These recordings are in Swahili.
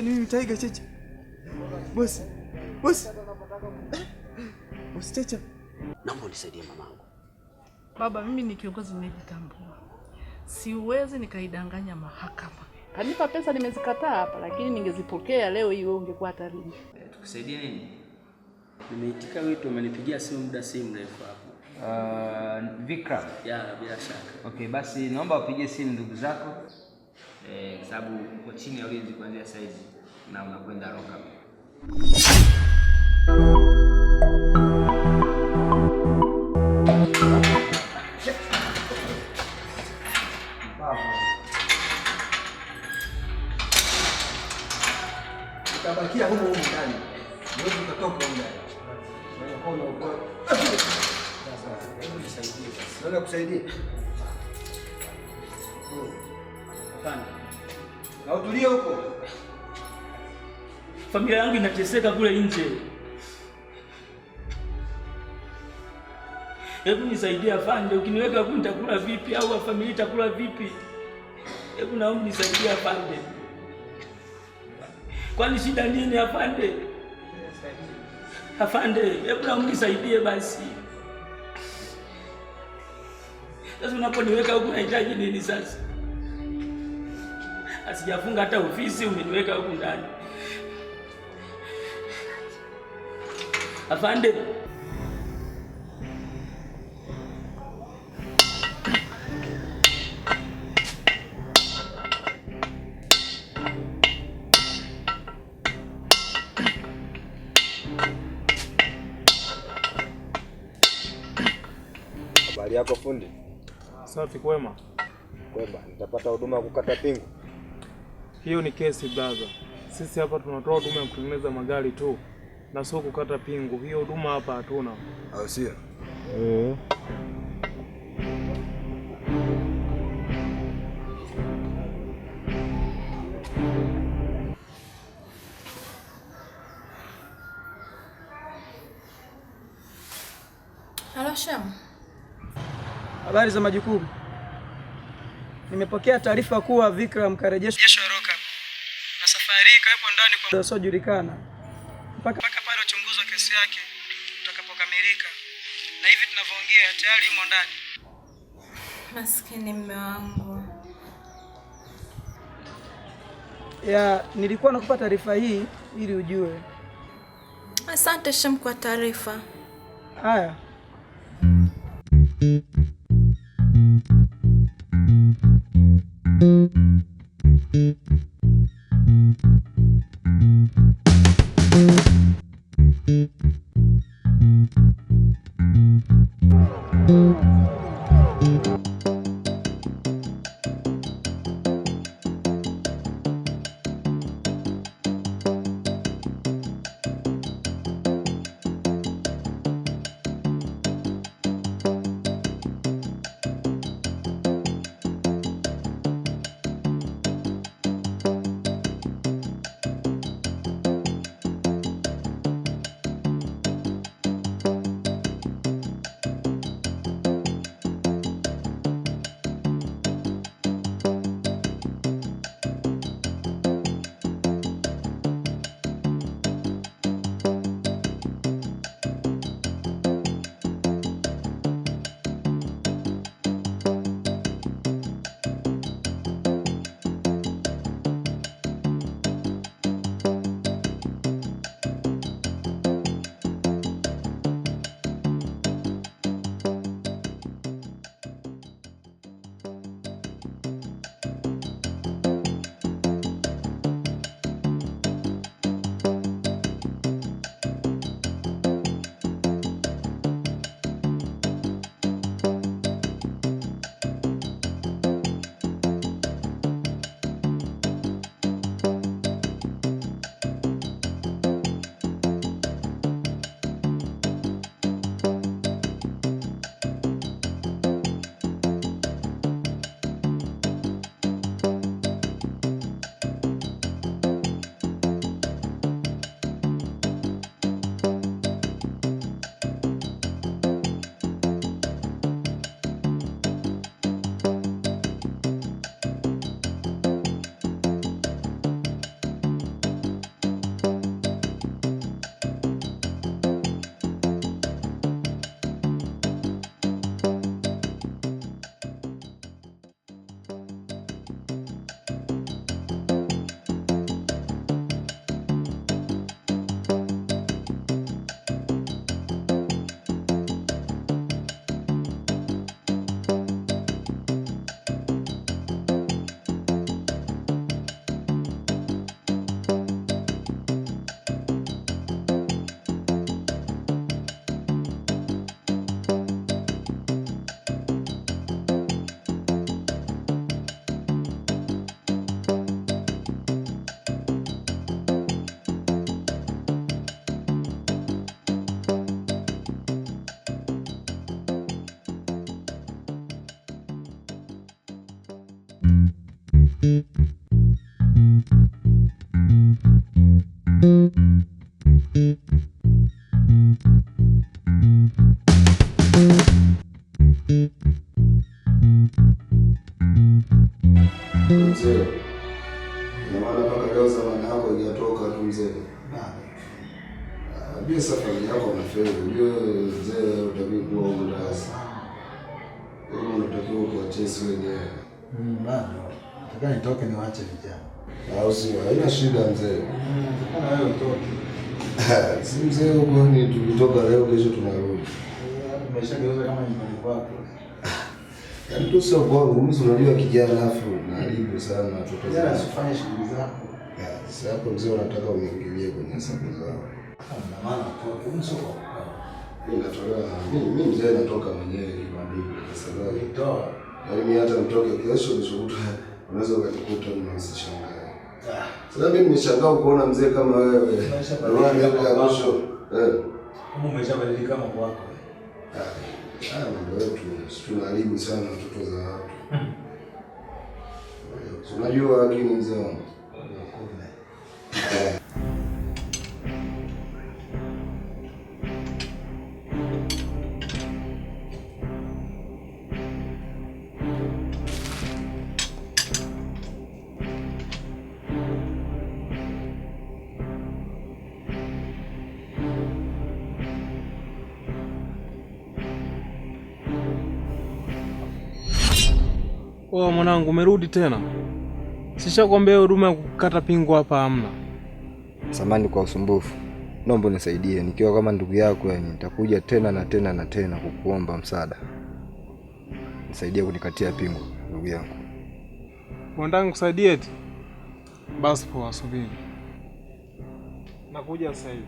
ni mimi Tiger Chacha. Bosi. Bosi. Bosi Chacha. Naomba unisaidie mamangu. Baba, mimi ni kiongozi ninayejitambua. Siwezi nikaidanganya mahakama. Kanipa pesa nimezikataa hapa, lakini ningezipokea leo hii wewe ungekuwa hatarini. Tukusaidie nini? Nimeitika wito, umenipigia simu muda si mrefu hapo. Vikram. Ya, bila shaka. Okay, basi naomba upigie simu ndugu zako. Kwa sababu uko chini ya ulinzi kuanzia sasa hivi na unakwenda Roka. Utabakia huko ndani. Wewe utatoka huko ndani. Naona kusaidia. Hapana. Na utulie huko. Familia yangu inateseka kule nje. Hebu nisaidie afande, ukiniweka huko nitakula vipi au familia itakula vipi? Hebu naomba nisaidie afande. Kwani shida nini afande? Afande, hebu naomba nisaidie basi. Sasa unaponiweka huko unahitaji nini sasa? Asijafunga hata ofisi umeniweka huko ndani. Afande. Habari yako fundi? Safi, kwema. Kwema, nitapata huduma ya kukata pingu. Hiyo ni kesi brother. Sisi hapa tunatoa huduma ya kutengeneza magari tu na sio kukata pingu. Hiyo huduma hapa hatuna. Au sio? Halo Sham. Habari za majukumu. Nimepokea taarifa kuwa Vikram karejeshwa Roka. Na safari hii kaepo ndani kwa muda usiojulikana. Mpaka pale uchunguzi wa kesi yake utakapokamilika. Na hivi tunavyoongea tayari yumo ndani. Maskini mume wangu. Nilikuwa nakupa taarifa hii ili ujue. Asante Sham kwa taarifa. Haya. Mzee, ina maana mpaka leo zamani yako haijatoka tu mzee. Bila safari yako unafeli. Unajua mzee utabii kuwa mdasa. Wewe unatakiwa kuachia sisi wenyewe. Bado. Nataka nitoke niwaache vijana. Au sio? Haina shida mzee. Nataka wewe utoke. Si mzee huko ni tulitoka leo, kesho tunarudi. Tumeshageuza kama nyumbani kwako. Yaani tu sio kwa mimi, unajua kijana afu na alibu sana watoto Jana zao. usifanye shughuli zako. Sasa hapo mzee unataka uingilie kwenye hesabu zao. Na maana utoke, msoko. Mimi natoka mimi mzee natoka mwenyewe ibadili kwa sababu Toa. yaani mimi hata nitoke kesho nishukuta unaweza ukanikuta mnasishangaa. Sasa mimi nimeshangaa kuona mzee kama wewe. Wewe ndio kesho. Kama umeshabadilika kama kwako. Mambo yetu tunaharibu sana watoto za watu. Unajua lakini mzee wangu. Oh, mwanangu umerudi tena? Sishakwambia huduma ya kukata pingu hapa hamna. Samahani kwa usumbufu. Naomba unisaidie, nikiwa kama ndugu yako yani nitakuja tena na tena na tena kukuomba msaada. Nisaidie kunikatia pingu, ndugu yangu. Unataka nikusaidie eti? Basi poa, subiri. Nakuja sasa hivi.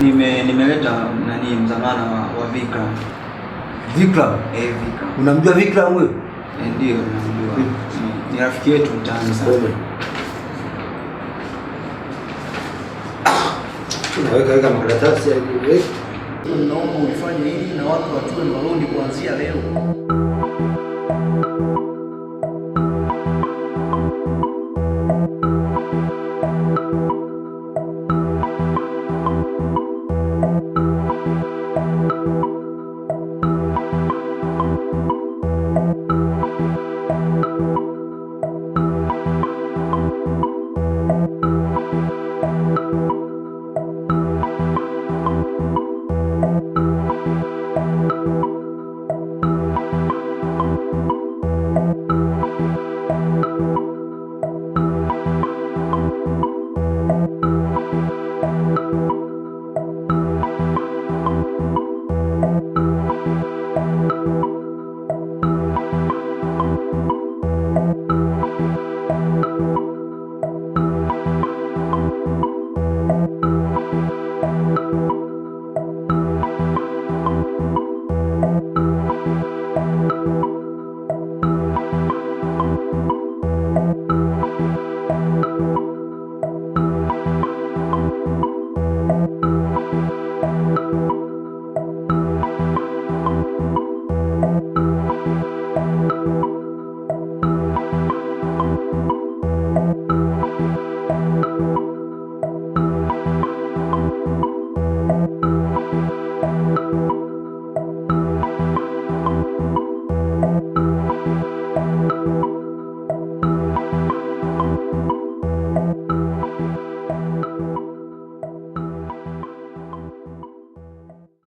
Nimeleta nani mzamana wa Vikram. Vikram? Vikram. Unamjua Vikram wewe? Ndio namjua. Ni rafiki yetu mtaani sana. Tunaweka makaratasi hivi. Naomba ulifanye hili na watu watue maloni kuanzia leo.